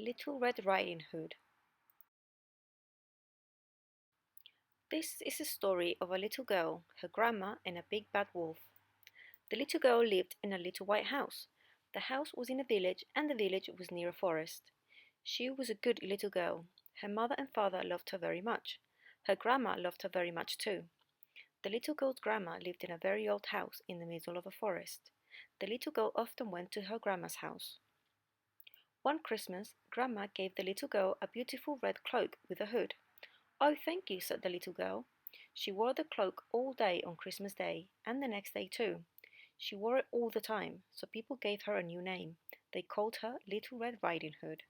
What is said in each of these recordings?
Little Red Riding Hood. This is a story of a little girl, her grandma, and a big bad wolf. The little girl lived in a little white house. The house was in a village, and the village was near a forest. She was a good little girl. Her mother and father loved her very much. Her grandma loved her very much too. The little girl's grandma lived in a very old house in the middle of a forest. The little girl often went to her grandma's house. One Christmas, Grandma gave the little girl a beautiful red cloak with a hood. "Oh, thank you," said the little girl. She wore the cloak all day on Christmas Day, and the next day too. She wore it all the time, so people gave her a new name. They called her Little Red Riding Hood.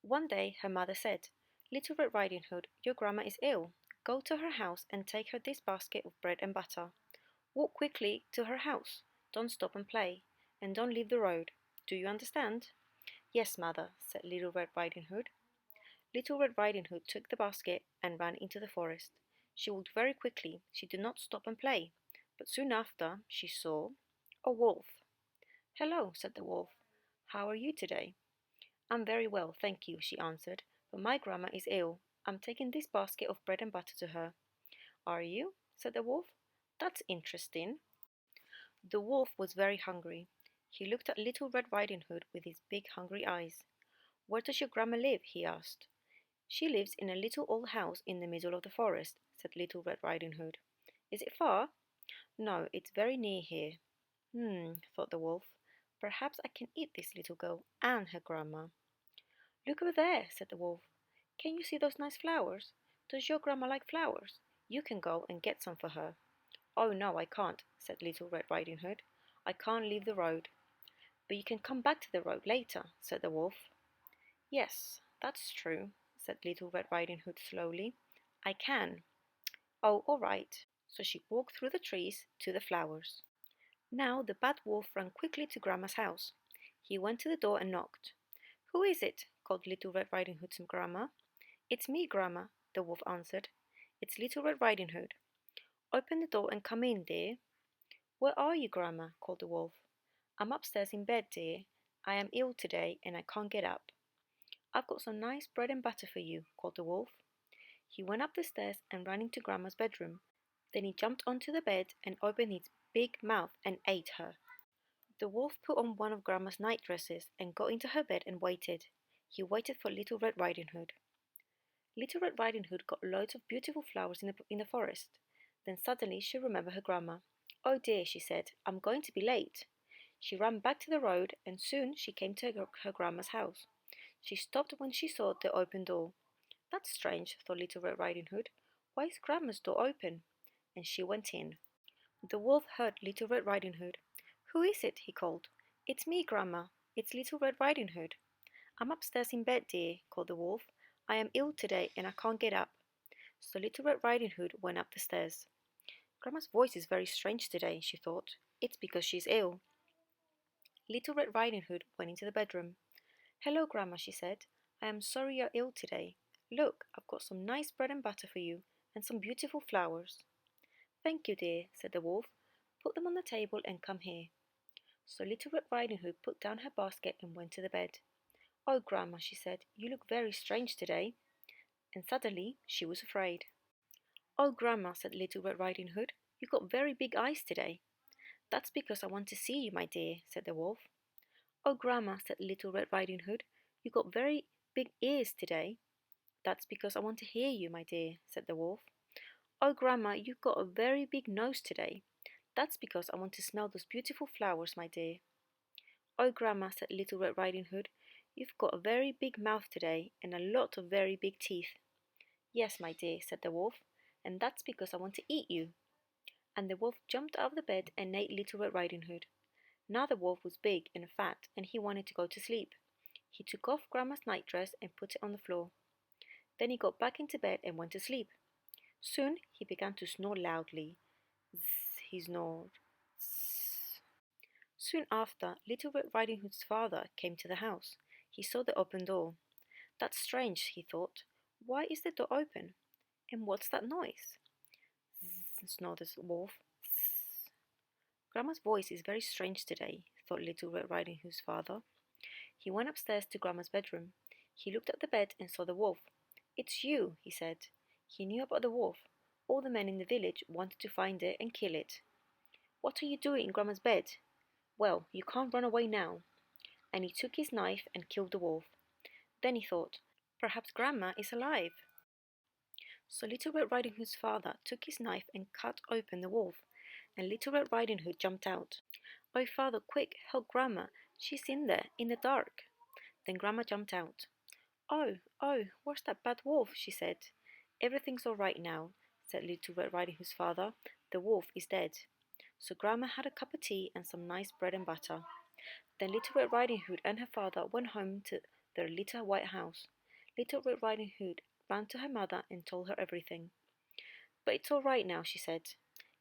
One day her mother said, "Little Red Riding Hood, your grandma is ill. Go to her house and take her this basket of bread and butter. Walk quickly to her house. Don't stop and play, and don't leave the road. Do you understand?" "Yes, mother," said Little Red Riding Hood. Little Red Riding Hood took the basket and ran into the forest. She walked very quickly. She did not stop and play. But soon after she saw a wolf. "Hello," said the wolf. "How are you today?" "I'm very well, thank you," she answered. "But my grandma is ill. I'm taking this basket of bread and butter to her." "Are you?" said the wolf. "That's interesting." The wolf was very hungry. He looked at Little Red Riding Hood with his big hungry eyes. "Where does your grandma live?" he asked. "She lives in a little old house in the middle of the forest," said Little Red Riding Hood. "Is it far?" "No, it's very near here." Thought the wolf. "Perhaps I can eat this little girl and her grandma." "Look over there," said the wolf. "Can you see those nice flowers? Does your grandma like flowers? You can go and get some for her." "Oh, no, I can't," said Little Red Riding Hood. "I can't leave the road." "But you can come back to the road later," said the wolf. "Yes, that's true," said Little Red Riding Hood slowly. "I can." "Oh, all right." So she walked through the trees to the flowers. Now the bad wolf ran quickly to Grandma's house. He went to the door and knocked. "Who is it?" called Little Red Riding Hood's grandma. "It's me, Grandma," the wolf answered. "It's Little Red Riding Hood." "Open the door and come in, dear." "Where are you, Grandma?" called the wolf. "I'm upstairs in bed, dear. I am ill today and I can't get up." "I've got some nice bread and butter for you," called the wolf. He went up the stairs and ran into Grandma's bedroom. Then he jumped onto the bed and opened his big mouth and ate her. The wolf put on one of Grandma's night dresses and got into her bed and waited. He waited for Little Red Riding Hood. Little Red Riding Hood got loads of beautiful flowers in the forest. Then suddenly she remembered her grandma. "Oh dear," she said, "I'm going to be late." She ran back to the road and soon she came to her grandma's house. She stopped when she saw the open door. "That's strange," thought Little Red Riding Hood. "Why is Grandma's door open?" And she went in. The wolf heard Little Red Riding Hood. "Who is it?" he called. "It's me, Grandma. It's Little Red Riding Hood." "I'm upstairs in bed, dear," called the wolf. "I am ill today and I can't get up." So Little Red Riding Hood went up the stairs. "Grandma's voice is very strange today," she thought. "It's because she's ill." Little Red Riding Hood went into the bedroom. "Hello, Grandma," she said. "I am sorry you're ill today. Look, I've got some nice bread and butter for you and some beautiful flowers." "Thank you, dear," said the wolf. "Put them on the table and come here." So Little Red Riding Hood put down her basket and went to the bed. "Oh, Grandma," she said, "you look very strange today." And suddenly she was afraid. "Oh, Grandma," said Little Red Riding Hood, "you got very big eyes today." "That's because I want to see you, my dear," said the wolf. "Oh, Grandma," said Little Red Riding Hood, "you got very big ears today." "That's because I want to hear you, my dear," said the wolf. "Oh, Grandma, you've got a very big nose today. That's because I want to smell those beautiful flowers, my dear." "Oh, Grandma," said Little Red Riding Hood, "you've got a very big mouth today and a lot of very big teeth." "Yes, my dear," said the wolf, "and that's because I want to eat you." And the wolf jumped out of the bed and ate Little Red Riding Hood. Now the wolf was big and fat and he wanted to go to sleep. He took off Grandma's nightdress and put it on the floor. Then he got back into bed and went to sleep. Soon he began to snore loudly. Zzz, he snored. Zzz. Soon after, Little Red Riding Hood's father came to the house. He saw the open door. "That's strange," he thought. "Why is the door open? And what's that noise?" Zzz, snored the wolf. Zzz. "Grandma's voice is very strange today," thought Little Red Riding Hood's father. He went upstairs to Grandma's bedroom. He looked at the bed and saw the wolf. "It's you," he said. He knew about the wolf. All the men in the village wanted to find it and kill it. "What are you doing in Grandma's bed?" "Well, you can't run away now." And he took his knife and killed the wolf. Then he thought, "Perhaps Grandma is alive." So Little Red Riding Hood's father took his knife and cut open the wolf, and Little Red Riding Hood jumped out. "Oh, father, quick, help Grandma. She's in there, in the dark." Then Grandma jumped out. "Oh, oh, where's that bad wolf?" she said. "Everything's all right now," said Little Red Riding Hood's father. "The wolf is dead." So Grandma had a cup of tea and some nice bread and butter. Then Little Red Riding Hood and her father went home to their little white house. Little Red Riding Hood ran to her mother and told her everything. "But it's all right now," she said.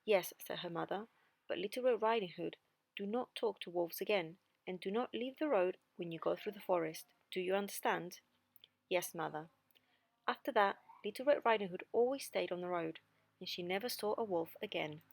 "Yes," said her mother, "but Little Red Riding Hood, do not talk to wolves again, and do not leave the road when you go through the forest. Do you understand?" "Yes, mother." After that, Little Red Riding Hood always stayed on the road, and she never saw a wolf again.